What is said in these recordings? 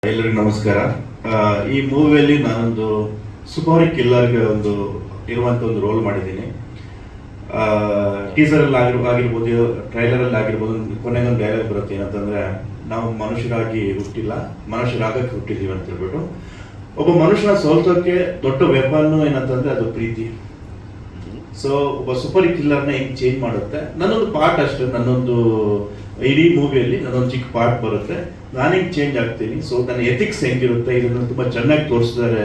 ಎಲ್ಲರಿಗೂ ನಮಸ್ಕಾರ. ಈ ಮೂವಿಯಲ್ಲಿ ನಾನೊಂದು ಸುಪಾರಿ ಕಿಲ್ಲರ್ಗೆ ಇರುವಂತ ಒಂದು ರೋಲ್ ಮಾಡಿದ್ದೀನಿ. ಟೀಸರ್ ಅಲ್ಲಿ ಆಗಿರ್ಬೋದು, ಟ್ರೈಲರ್ ಅಲ್ಲಿ ಆಗಿರ್ಬೋದು, ಕೊನೆಗೊಂದು ಡೈಲಾಗ್ ಬರುತ್ತೆ. ಏನಂತಂದ್ರೆ, ನಾವು ಮನುಷ್ಯರಾಗಿ ಹುಟ್ಟಿಲ್ಲ, ಮನುಷ್ಯರಾಗಕ್ಕೆ ಹುಟ್ಟಿದೀವಿ ಅಂತ ಹೇಳ್ಬಿಟ್ಟು. ಒಬ್ಬ ಮನುಷ್ಯನ ಸೋಲ್ಸೋಕೆ ದೊಡ್ಡ ವೆಪನ್ ಏನಂತಂದ್ರೆ ಅದು ಪ್ರೀತಿ. ಸೊ ಒಬ್ಬ ಸೂಪರ್ ಕಿಲ್ಲರ್ನ ಹೆಂಗ್ ಚೇಂಜ್ ಮಾಡುತ್ತೆ, ನನ್ನೊಂದು ಪಾರ್ಟ್ ಅಷ್ಟೇ. ನನ್ನೊಂದು ಇಡೀ ಮೂವಿಯಲ್ಲಿ ನನ್ನೊಂದು ಚಿಕ್ಕ ಪಾರ್ಟ್ ಬರುತ್ತೆ, ನಾನು ಹೆಂಗ್ ಚೇಂಜ್ ಆಗ್ತೀನಿ. ಸೊ ನನ್ನ ಎಥಿಕ್ಸ್ ಹೆಂಗಿರುತ್ತೆ ಇದನ್ನು ತುಂಬಾ ಚೆನ್ನಾಗಿ ತೋರಿಸಿದ್ದಾರೆ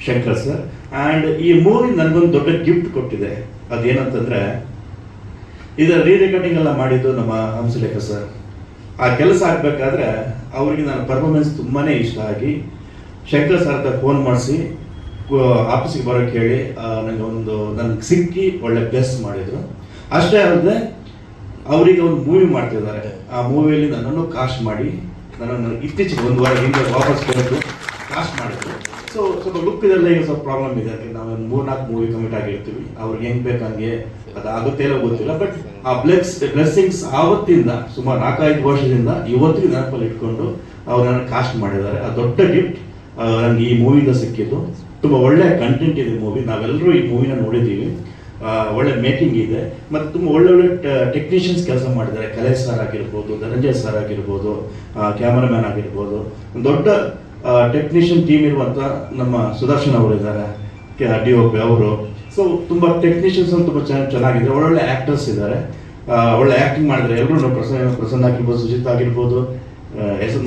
ಶಂಕರ್ ಸರ್. ಅಂಡ್ ಈ ಮೂವಿ ನನಗೊಂದು ದೊಡ್ಡ ಗಿಫ್ಟ್ ಕೊಟ್ಟಿದೆ. ಅದೇನಂತಂದ್ರೆ, ಇದರ ರೀ ರೆಕಾರ್ಡಿಂಗ್ ಎಲ್ಲ ಮಾಡಿದ್ದು ನಮ್ಮ ಹಂಸಲೇಖ ಸರ್. ಆ ಕೆಲಸ ಆಗ್ಬೇಕಾದ್ರೆ ಅವರಿಗೆ ನನ್ನ ಪರ್ಫಾರ್ಮೆನ್ಸ್ ತುಂಬಾನೇ ಇಷ್ಟ ಆಗಿ ಶಂಕರ್ ಸರ್ ಹತ್ರ ಫೋನ್ ಮಾಡಿಸಿ ಆಫೀಸಿಗೆ ಬರೋಕ್ಕೆ ಹೇಳಿ ನನ್ಗೆ ಸಿಕ್ಕಿ ಒಳ್ಳೆ ಬ್ಲೆಸ್ ಮಾಡಿದ್ರು. ಅಷ್ಟೇ ಅಲ್ಲದೆ ಅವರಿಗೆ ಒಂದು ಮೂವಿ ಮಾಡ್ತಿದ್ದಾರೆ. ಆ ಮೂವಿಯಲ್ಲಿ ನನ್ನನ್ನು ಕಾಸ್ಟ್ ಮಾಡಿ ನನ್ನನ್ನು ಇತ್ತೀಚೆಗೆ 1 ವಾರ ಹಿಂದೆ ವಾಪಸ್ ಕರೆದು ಕಾಸ್ಟ್ ಮಾಡಿದ್ರು. ಸೊ ಸ್ವಲ್ಪ ಲುಕ್ ಇದೆಲ್ಲ ಈಗ ಸ್ವಲ್ಪ ಪ್ರಾಬ್ಲಮ್ ಇದೆ. ಯಾಕೆ ನಾವು 3-4 ಮೂವಿ ಕಮಿಟ್ ಆಗಿರ್ತೀವಿ, ಅವ್ರಿಗೆ ಹೆಂಗ್ ಬೇಕಂಗೆ ಅದು ಆಗುತ್ತೆ ಇಲ್ಲ ಗೊತ್ತಿಲ್ಲ. ಬಟ್ ಆ ಬ್ಲೆಸ್ಸಿಂಗ್ಸ್ ಆವತ್ತಿಂದ ಸುಮಾರು 4-5 ವರ್ಷದಿಂದ ಇವತ್ತಿಗೆ ನೆನಪಲ್ಲಿ ಇಟ್ಕೊಂಡು ಅವ್ರು ನನ್ನ ಕಾಸ್ಟ್ ಮಾಡಿದ್ದಾರೆ. ಆ ದೊಡ್ಡ ಗಿಫ್ಟ್ ನನಗೆ ಈ ಮೂವಿಯಿಂದ ಸಿಕ್ಕಿದ್ದು. ತುಂಬಾ ಒಳ್ಳೆ ಕಂಟೆಂಟ್ ಇದೆ ಮೂವಿ. ನಾವೆಲ್ಲರೂ ಈ ಮೂವಿನ ನೋಡಿದ್ದೀವಿ. ಒಳ್ಳೆ ಮೇಕಿಂಗ್ ಇದೆ ಮತ್ತು ತುಂಬ ಒಳ್ಳೊಳ್ಳೆ ಟೆಕ್ನಿಷಿಯನ್ಸ್ ಕೆಲಸ ಮಾಡಿದ್ದಾರೆ. ಕಲೆ ಸರ್ ಆಗಿರ್ಬೋದು, ಧನಂಜಯ ಸರ್ ಆಗಿರ್ಬೋದು, ಕ್ಯಾಮರಾಮ್ಯಾನ್ ಆಗಿರ್ಬೋದು, ಒಂದು ದೊಡ್ಡ ಟೆಕ್ನಿಷಿಯನ್ ಟೀಮ್ ಇರುವಂತ ನಮ್ಮ ಸುದರ್ಶನ್ ಅವರು ಇದ್ದಾರೆ, DOP ಅವರು. ಸೊ ತುಂಬಾ ಟೆಕ್ನಿಷಿಯನ್ಸ್ ತುಂಬಾ ಚೆನ್ನಾಗಿದ್ದಾರೆ. ಒಳ್ಳೊಳ್ಳೆ ಆಕ್ಟರ್ಸ್ ಇದ್ದಾರೆ, ಒಳ್ಳೆ ಆಕ್ಟಿಂಗ್ ಮಾಡಿದ್ದಾರೆ ಎಲ್ಲರೂ. ಪ್ರಸನ್ನ ಆಗಿರ್ಬೋದು, ಸುಜಿತ್ ಆಗಿರ್ಬೋದು, ಹೆಸರು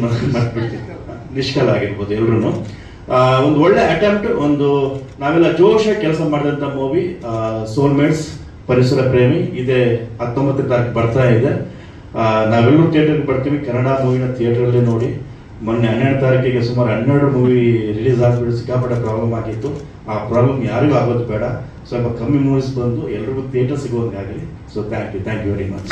ನಿಷ್ಕಲ್ ಆಗಿರ್ಬೋದು, ಎಲ್ಲರೂ ಒಂದು ಒಳ್ಳೆ ಅಟೆಂಪ್ಟ್. ನಾವೆಲ್ಲ ಜೋಶ ಕೆಲಸ ಮಾಡಿದಂಥ ಮೂವಿ ಸೋಲ್ಮೇಟ್ಸ್ ಪರಿಸರ ಪ್ರೇಮಿ ಇದೆ 19ನೇ ತಾರೀಕು ಬರ್ತಾ ಇದೆ. ನಾವೆಲ್ಲರೂ ಥಿಯೇಟರ್ಗೆ ಬರ್ತೀವಿ. ಕನ್ನಡ ಮೂವಿನ ಥಿಯೇಟರಲ್ಲಿ ನೋಡಿ. ಮೊನ್ನೆ 12ನೇ ತಾರೀಕಿಗೆ ಸುಮಾರು 12 ಮೂವಿ ರಿಲೀಸ್ ಆಗಿಬಿಟ್ಟು ಸಿಕ್ಕಾಪಟ್ಟೆ ಪ್ರಾಬ್ಲಮ್ ಆಗಿತ್ತು. ಆ ಪ್ರಾಬ್ಲಮ್ ಯಾರಿಗೂ ಆಗೋದು ಬೇಡ. ಸ್ವಲ್ಪ ಕಮ್ಮಿ ಮೂವೀಸ್ ಬಂದು ಎಲ್ರಿಗೂ ಥಿಯೇಟರ್ ಸಿಗೋಂಗಾಗಲಿ. So thank you very much.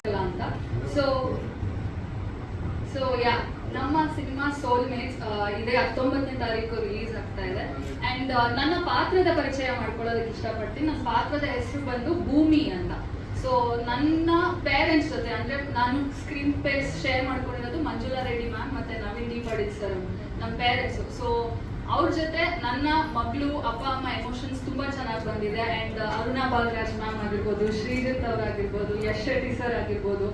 ನಮ್ಮ ಸಿನಿಮಾ ಸೋಲ್ಮೇಟ್ಸ್ ಇದೇ 19ನೇ ತಾರೀಕು ರಿಲೀಸ್ ಆಗ್ತಾ ಇದೆ. ಅಂಡ್ ನನ್ನ ಪಾತ್ರದ ಪರಿಚಯ ಮಾಡ್ಕೊಳ್ಳೋದಕ್ಕೆ ಇಷ್ಟಪಡ್ತೀನಿ. ನನ್ನ ಪಾತ್ರದ ಹೆಸರು ಬಂದು ಭೂಮಿ ಅಂತ. ಸೊ ನನ್ನ ಪೇರೆಂಟ್ಸ್ ಜೊತೆ, ಅಂದ್ರೆ ನಾನು ಸ್ಕ್ರೀನ್ ಸ್ಪೇಸ್ ಶೇರ್ ಮಾಡ್ಕೊಂಡಿರೋದು ಮಂಜುಳಾ ರೆಡ್ಡಿ ಮ್ಯಾಮ್ ಮತ್ತೆ ನವೀನ್ ಡಿ ಪಡಿತ್ ಸರ್, ನಮ್ಮ ಪೇರೆಂಟ್ಸು. ಸೊ ಅವ್ರ ಜೊತೆ ನನ್ನ ಮಗಳು, ಅಪ್ಪ ಅಮ್ಮ ಎಮೋಷನ್ಸ್ ತುಂಬಾ ಚೆನ್ನಾಗಿ ಬಂದಿದೆ. ಅಂಡ್ ಅರುಣಾ ಬಾಲರಾಜ್ ಮ್ಯಾಮ್ ಆಗಿರ್ಬೋದು, ಶ್ರೀಜಿತ್ ಅವರಾಗಿರ್ಬೋದು, ಯಶ್ ಶೆಟ್ಟಿ ಸರ್ ಆಗಿರ್ಬೋದು,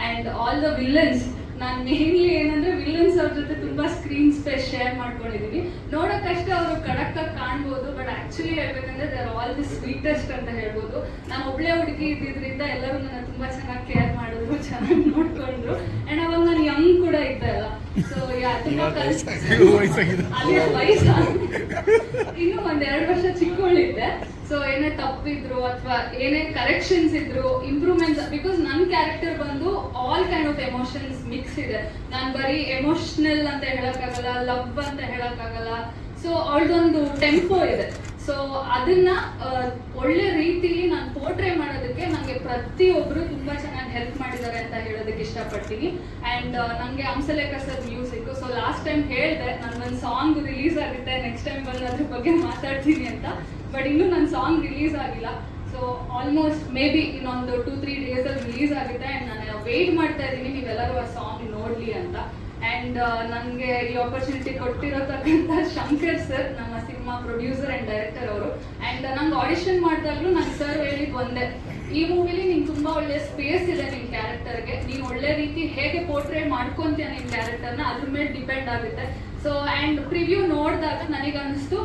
ಅಂಡ್ ಆಲ್ ದ ವಿಲ್ಲನ್ಸ್. ನಾನು ಮೇನ್ಲಿ ಏನಂದ್ರೆ ವಿಲ್ಲನ್ಸ್ ಅವ್ರ ಜೊತೆ ತುಂಬಾ ಸ್ಕ್ರೀನ್ ಸ್ಪೇಸ್ ಶೇರ್ ಮಾಡ್ಕೊಂಡಿದೀವಿ. ನೋಡಕ್ಕಷ್ಟೇ ಅವರು ಖಡಕ್ ಆಗಿ ಕಾಣ್ಬೋದು, ಬಟ್ ಆಕ್ಚುಲಿ ಹೇಳ್ಬೇಕಂದ್ರೆ they are all the sweetest ಅಂತ ಹೇಳ್ಬೋದು. ನಾನು ಒಬ್ಳೆ ಹುಡುಗಿ ಇದ್ದಿದ್ರಿಂದ ಎಲ್ಲರೂ ನನ್ನ ತುಂಬಾ ಚೆನ್ನಾಗಿ ಕೇರ್ ಮಾಡಿದ್ರು, ಚೆನ್ನಾಗಿ ನೋಡ್ಕೊಂಡ್ರು. ಅಂಡ್ ಅವಾಗ ನಾನು ಯಂಗ್ ಕೂಡ ಇದ್ದೆ ಅಲ್ಲ. ಸೊ ತುಂಬಾ ಇನ್ನು 1-2 ವರ್ಷ ಚಿಕ್ಕವಳಿದ್ದೆ. ಸೊ ಏನೇ ತಪ್ಪಿದ್ರು ಅಥವಾ ಏನೇ ಕರೆಕ್ಷನ್ಸ್ ಇದ್ರು, ಇಂಪ್ರೂವ್ಮೆಂಟ್ಸ್, ಬಿಕಾಸ್ ನನ್ನ ಕ್ಯಾರೆಕ್ಟರ್ ಬಂದು all kind of emotions mix ಇದೆ. ನಾನು ಬರೀ ಎಮೋಷನಲ್ ಅಂತ ಹೇಳಕ್ಕಾಗಲ್ಲ, ಲವ್ ಅಂತ ಹೇಳಕ್ಕಾಗಲ್ಲ. ಸೊ ಅವಳದೊಂದು ಟೆಂಪೋ ಇದೆ. ಸೊ ಅದನ್ನ ಒಳ್ಳೆ ರೀತಿಲಿ ನಾನು ಪೋರ್ಟ್ರೇ ಮಾಡೋದಕ್ಕೆ ನನಗೆ ಪ್ರತಿಯೊಬ್ರು ತುಂಬಾ ಚೆನ್ನಾಗಿ ಹೆಲ್ಪ್ ಮಾಡಿದ್ದಾರೆ ಅಂತ ಹೇಳೋದಕ್ಕೆ ಇಷ್ಟಪಡ್ತೀನಿ. ಅಂಡ್ ನನಗೆ Hamsalekha sir music. So last time ಹೇಳಿದೆ ನನ್ನೊಂದು ಸಾಂಗ್ ರಿಲೀಸ್ ಆಗುತ್ತೆ, ನೆಕ್ಸ್ಟ್ ಟೈಮ್ ಬಂದು ಅದ್ರ ಬಗ್ಗೆ ಮಾತಾಡ್ತೀನಿ ಅಂತ. ಬಟ್ ಇನ್ನೂ ನನ್ನ ಸಾಂಗ್ ರಿಲೀಸ್ ಆಗಿಲ್ಲ. ಸೊ ಆಲ್ಮೋಸ್ಟ್ ಮೇ ಬಿ ಇನ್ನೊಂದು 2-3 ಡೇಸ್ ಅಲ್ಲಿ ರಿಲೀಸ್ ಆಗುತ್ತೆ. ಅಂಡ್ ನಾನು ವೆಯ್ಟ್ ಮಾಡ್ತಾ ಇದ್ದೀನಿ ನೀವೆಲ್ಲರೂ ಆ ಸಾಂಗ್ ನೋಡ್ಲಿ ಅಂತ. ಅಂಡ್ ನನಗೆ ಈ ಆಪರ್ಚುನಿಟಿ ಕೊಟ್ಟಿರೋತಕ್ಕಂಥ ಶಂಕರ್ ಸರ್, ನಮ್ಮ ಸಿನಿಮಾ ಪ್ರೊಡ್ಯೂಸರ್ ಅಂಡ್ ಡೈರೆಕ್ಟರ್ ಅವರು. ಅಂಡ್ ನಂಗೆ ಆಡಿಷನ್ ಮಾಡಿದಾಗಲೂ ನಂಗೆ ಸರ್ ಹೇಳಿದ್ ಒಂದೇ, ಈ ಮೂವಿಲಿ ನಿಂಗೆ ತುಂಬಾ ಒಳ್ಳೆ ಸ್ಪೇಸ್ ಇದೆ ನಿನ್ ಕ್ಯಾರೆಕ್ಟರ್ಗೆ, ನೀನು ಒಳ್ಳೆ ರೀತಿ ಹೇಗೆ ಪೋರ್ಟ್ರೇ ಮಾಡ್ಕೊಂತೀಯ ನಿನ್ ಕ್ಯಾರೆಕ್ಟರ್ನ, ಅದ್ರ ಮೇಲೆ ಡಿಪೆಂಡ್ ಆಗುತ್ತೆ. ಸೊ ಅಂಡ್ ಪ್ರಿವ್ಯೂ ನೋಡಿದಾಗ ನನಗನ್ನಿಸ್ತು,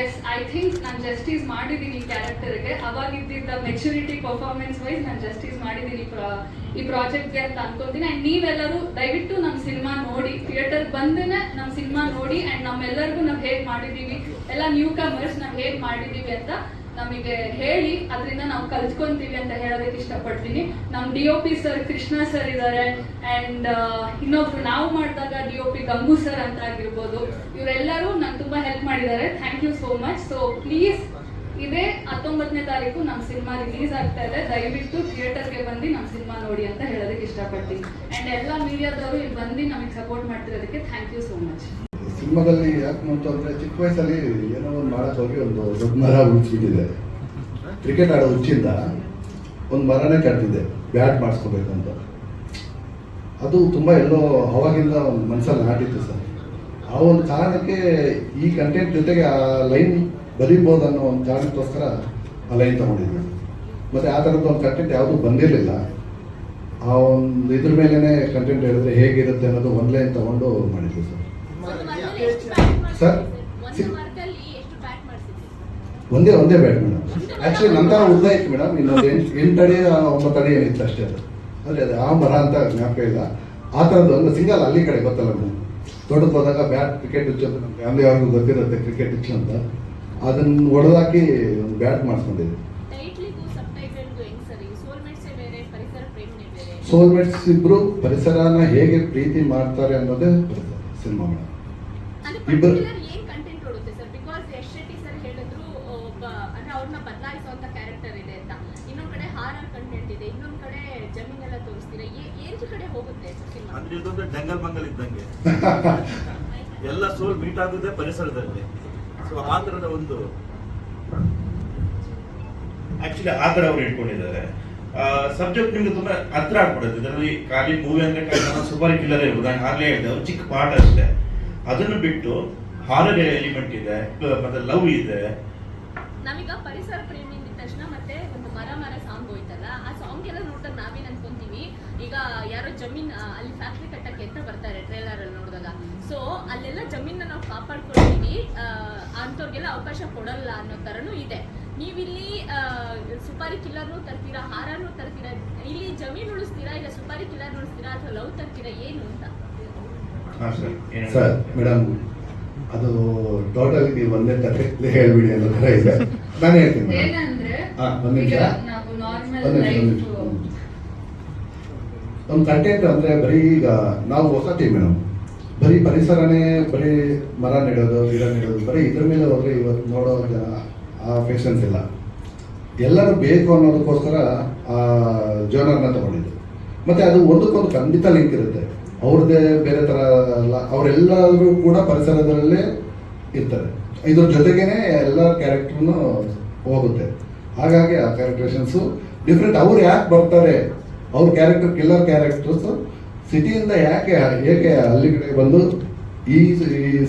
ಎಸ್ ಐ ಥಿಂಕ್ ನಾನು ಜಸ್ಟಿಸ್ ಮಾಡಿದ್ದೀನಿ ಈ ಕ್ಯಾರೆಕ್ಟರ್ಗೆ. ಅವಾಗಿದ್ದ ಮೆಚುರಿಟಿ ಪರ್ಫಾರ್ಮೆನ್ಸ್ ವೈಸ್ ನಾನು ಜಸ್ಟಿಸ್ ಮಾಡಿದ್ದೀನಿ ಈ ಪ್ರಾಜೆಕ್ಟ್ಗೆ ಅಂತ ಅನ್ಕೊಂತೀನಿ. ಅಂಡ್ ನೀವೆಲ್ಲರೂ ದಯವಿಟ್ಟು ನಮ್ಮ ಸಿನಿಮಾ ನೋಡಿ, ಥಿಯೇಟರ್ ಬಂದೇನೆ ನಮ್ಮ ಸಿನಿಮಾ ನೋಡಿ. ಅಂಡ್ ನಮ್ಮೆಲ್ಲರಿಗೂ ನಾವು ಹೇಗೆ ಮಾಡಿದ್ದೀವಿ, ಎಲ್ಲ ನ್ಯೂ ಕಮರ್ಸ್ ನಾವು ಹೇಗೆ ಮಾಡಿದ್ದೀವಿ ಅಂತ ನಮಗೆ ಹೇಳಿ, ಅದರಿಂದ ನಾವು ಕಲ್ತ್ಕೊಂತೀವಿ ಅಂತ ಹೇಳೋದಕ್ಕೆ ಇಷ್ಟಪಡ್ತೀನಿ. ನಮ್ಮ DOP ಸರ್ ಕೃಷ್ಣ ಸರ್ ಇದ್ದಾರೆ. ಅಂಡ್ ಇನ್ನೊಬ್ರು ನಾವು ಮಾಡಿದಾಗ DOP ಗಂಗು ಸರ್ ಅಂತ ಆಗಿರ್ಬೋದು, ಇವರೆಲ್ಲರೂ ನಂಗೆ ತುಂಬಾ ಹೆಲ್ಪ್ ಮಾಡಿದ್ದಾರೆ. Thank you so much. So please ಇದೇ 19ನೇ ತಾರೀಕು ನಮ್ಮ ಸಿನಿಮಾ ರಿಲೀಸ್ ಆಗ್ತಾ ಇದೆ. ದಯವಿಟ್ಟು ಥಿಯೇಟರ್ಗೆ ಬಂದು ನಮ್ಮ ಸಿನಿಮಾ ನೋಡಿ ಅಂತ ಹೇಳೋದಕ್ಕೆ ಇಷ್ಟಪಡ್ತೀನಿ. ಅಂಡ್ ಎಲ್ಲ ಮೀಡಿಯಾದವರು ಇಲ್ಲಿ ಬಂದು ನಮಗೆ ಸಪೋರ್ಟ್ ಮಾಡ್ತಿರೋದಕ್ಕೆ ಥ್ಯಾಂಕ್ ಯು ಸೋ ಮಚ್. ಸಿನಿಮಾದಲ್ಲಿ ಯಾಕೆ ನೋಡ್ತು ಅಂದರೆ, ಚಿಕ್ಕ ವಯಸ್ಸಲ್ಲಿ ಏನೋ ಒಂದು ಮಾಡೋಕ್ಕೆ ಹೋಗಿ ಒಂದು ದೊಡ್ಡ ಮರ ಹುಚ್ಚಿಬಿಟ್ಟಿದೆ. ಕ್ರಿಕೆಟ್ ಆಡೋ ಹುಚ್ಚಿಂದ ಒಂದು ಮರನೇ ಕಟ್ಟಿದ್ದೆ ಬ್ಯಾಟ್ ಮಾಡಿಸ್ಕೋಬೇಕು ಅಂತ. ಅದು ತುಂಬ ಎಲ್ಲೋ ಅವಾಗಿಂದ ಮನಸ್ಸಲ್ಲಿ ನಾಟಿತ್ತು ಸರ್. ಆ ಒಂದು ಕಾರಣಕ್ಕೆ ಈ ಕಂಟೆಂಟ್ ಜೊತೆಗೆ ಆ ಲೈನ್ ಬರೀಬೋದು ಅನ್ನೋ ಒಂದು ಕಾರಣಕ್ಕೋಸ್ಕರ ಆ ಲೈನ್ ತಗೊಂಡಿದ್ವಿ. ಮತ್ತು ಆ ಥರದ್ದು ಒಂದು ಕಂಟೆಂಟ್ ಯಾವುದೂ ಬಂದಿರಲಿಲ್ಲ. ಆ ಒಂದು ಇದ್ರ ಮೇಲೇ ಕಂಟೆಂಟ್ ಹೇಳಿದ್ರೆ ಹೇಗಿರುತ್ತೆ ಅನ್ನೋದು ಒಂದು ಲೈನ್ ತಗೊಂಡು ಮಾಡಿದ್ವಿ ಸರ್. ಒಂದೇ ಬ್ಯಾಟ್ ಮೇಡಮ್. ಆ್ಯಕ್ಚುಲಿ ನಂತರ ಉದ್ದ ಇತ್ತು ಮೇಡಮ್, ಇನ್ನೊಂದು 8 ಅಡಿ 9 ಅಡಿ ಏನಿತ್ತು ಅಷ್ಟೇ. ಅದು ಆ ಮರ ಅಂತ ಜ್ಞಾಪಕ ಇಲ್ಲ. ಆ ಥರದ್ದು ಒಂದು ಸಿಂಗಲ್ ಅಲ್ಲಿ ಕಡೆ ಗೊತ್ತಲ್ಲ ಮೇಡಮ್, ತೋಟಕ್ಕೆ ಹೋದಾಗ ಬ್ಯಾಟ್ ಕ್ರಿಕೆಟ್ ಹುಚ್ಚು ಅಂತ ನಮ್ಮ ಫ್ಯಾಮಿಲಿ ಅವ್ರಿಗೂ ಗೊತ್ತಿರುತ್ತೆ, ಕ್ರಿಕೆಟ್ ಹುಚ್ಚು ಅಂತ. ಅದನ್ನು ಹೊಡೆದಾಕಿ ಒಂದು ಬ್ಯಾಟ್ ಮಾಡಿಸ್ಕೊಂಡಿದ್ವಿ. ಸೋಲ್ಮೇಟ್ಸ್ ಇಬ್ರು ಪರಿಸರನ ಹೇಗೆ ಪ್ರೀತಿ ಮಾಡ್ತಾರೆ ಅನ್ನೋದೇ ಸಿನಿಮಾ ಮೇಡಮ್. ಇಬ್ಬರು ಜಂಗಲ್ ಮಂಗಲ್ ಇದ್ದಂಗೆ ಎಲ್ಲ ಸೋಲ್ ಮೀಟ್ ಆಗುದೇ ಪರಿಸರದಲ್ಲಿ. ಸೊ ಆ ತರದ ಒಂದು ಆಕ್ಚುಲಿ ಆ ತರ ಅವ್ರು ಇಟ್ಕೊಂಡಿದ್ದಾರೆ. ಸಬ್ಜೆಕ್ಟ್ ನಿಮ್ಗೆ ತುಂಬಾ ಹತ್ರ ಆಗ್ಬಿಡುತ್ತೆ. ಇದರಲ್ಲಿ ಖಾಲಿ ಮೂವಿ ಅಂದ್ರೆ ಸುಪಾರಿ ಕಿಲ್ಲರ್ ಇರ್ಬೋದು, ಹಾರ್ಲೇ ಹೇಳಿದೆ ಅವ್ರು ಚಿಕ್ಕ ಪಾಠ ಅಷ್ಟೇ. ಅದನ್ನು ಬಿಟ್ಟು ಹಾರರ್ ಎಲಿಮೆಂಟ್ ಇದೆ, ಮತ್ತೆ ಲವ್ ಇದೆ. ನಾವೀಗ ಪರಿಸರ ಪ್ರೇಮಿ ಅಂದ ತಕ್ಷಣ ಮತ್ತೆ ಒಂದು ಮರ ಸಾಂಗ್ ಹೋಯ್ತಲ್ಲ, ಆ ಸಾಂಗ್ ಎಲ್ಲ ನೋಡಿದಾಗ ನಾವೇನ್ ಅನ್ಕೊಂತೀವಿ, ಈಗ ಯಾರೋ ಜಮೀನ್ ಅಲ್ಲಿ ಫ್ಯಾಕ್ಟ್ರಿ ಕಟ್ಟಕ್ಕೆ ಅಂತ ಬರ್ತಾರೆ ಟ್ರೇಲರ್ ಅಲ್ಲಿ ನೋಡಿದಾಗ. ಸೊ ಅಲ್ಲೆಲ್ಲ ಜಮೀನ ನಾವು ಕಾಪಾಡ್ಕೊಳ್ತೀವಿ, ಅಂಥವ್ರಿಗೆಲ್ಲ ಅವಕಾಶ ಕೊಡಲ್ಲ ಅನ್ನೋ ತರನು ಇದೆ. ನೀವಿಲ್ಲಿ ಸುಪಾರಿ ಕಿಲ್ಲರ್ನು ತರ್ತೀರಾ, ಹಾರರ್ನು ತರ್ತೀರಾ, ಇಲ್ಲಿ ಜಮೀನ್ ಉಳಿಸ್ತೀರಾ, ಇಲ್ಲ ಸುಪಾರಿ ಕಿಲ್ಲರ್ ಉಳಿಸ್ತೀರಾ, ಅಥವಾ ಲವ್ ತರ್ತೀರಾ, ಏನು ಅಂತ? ಸರ್ ಮೇಡಮ್, ಅದು ಟೋಟಲ್ ನೀವು ಒಂದೇ ತಟ್ಟೆ ಹೇಳ್ಬಿಡಿ ಅನ್ನೋ ಥರ ಇದೆ. ನಾನು ಹೇಳ್ತೀನಿ ಏನಂದ್ರೆ ಒಂದು ನಿಮಿಷ. ನಾವು ನಾರ್ಮಲ್ ಲೈಫ್ ಒಂದು ಕಂಟೆಂಟ್ ಅಂದ್ರೆ ಬರೀ ಈಗ ನಾವು ಹೊಸ ಟೀಮ್ ಮೇಡಮ್, ಬರೀ ಪರಿಸರನೇ ಬರೀ ಮರ ನೆಡೋದು ಗಿಡ ನೆಡೋದು ಬರೀ ಇದ್ರ ಮೇಲೆ ಹೋದ್ರೆ ಇವತ್ತು ನೋಡೋ ಜನ ಆ ಪೇಷನ್ಸ್ ಇಲ್ಲ. ಎಲ್ಲರೂ ಬೇಕು ಅನ್ನೋದಕ್ಕೋಸ್ಕರ ಆ ಜೋನರ್ನ ತಗೊಂಡಿದ್ದು. ಮತ್ತೆ ಅದು ಒಂದಕ್ಕೊಂದು ಖಂಡಿತ ಲಿಂಕ್ ಇರುತ್ತೆ. ಅವ್ರದ್ದೇ ಬೇರೆ ಥರ ಅಲ್ಲ, ಅವರೆಲ್ಲರೂ ಕೂಡ ಪರಿಸರದಲ್ಲೇ ಇರ್ತಾರೆ. ಇದ್ರ ಜೊತೆಗೇನೆ ಎಲ್ಲ ಕ್ಯಾರೆಕ್ಟರ್ನು ಹೋಗುತ್ತೆ. ಹಾಗಾಗಿ ಆ ಕ್ಯಾರೆಕ್ಟರೇಷನ್ಸು ಡಿಫ್ರೆಂಟ್. ಅವ್ರು ಯಾಕೆ ಬರ್ತಾರೆ, ಅವ್ರ ಕ್ಯಾರೆಕ್ಟರ್ ಕಿಲ್ಲರ್ ಕ್ಯಾರೆಕ್ಟರ್ಸು ಸಿಟಿಯಿಂದ ಏಕೆ ಹಳ್ಳಿ ಕಡೆ ಬಂದು ಈ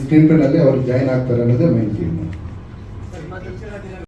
ಸ್ಕ್ರೀನ್ ಪ್ಲೇನಲ್ಲಿ ಅವ್ರು ಜಾಯ್ನ್ ಆಗ್ತಾರೆ ಅನ್ನೋದೇ ಮೈನ್ ಥೀಮ್.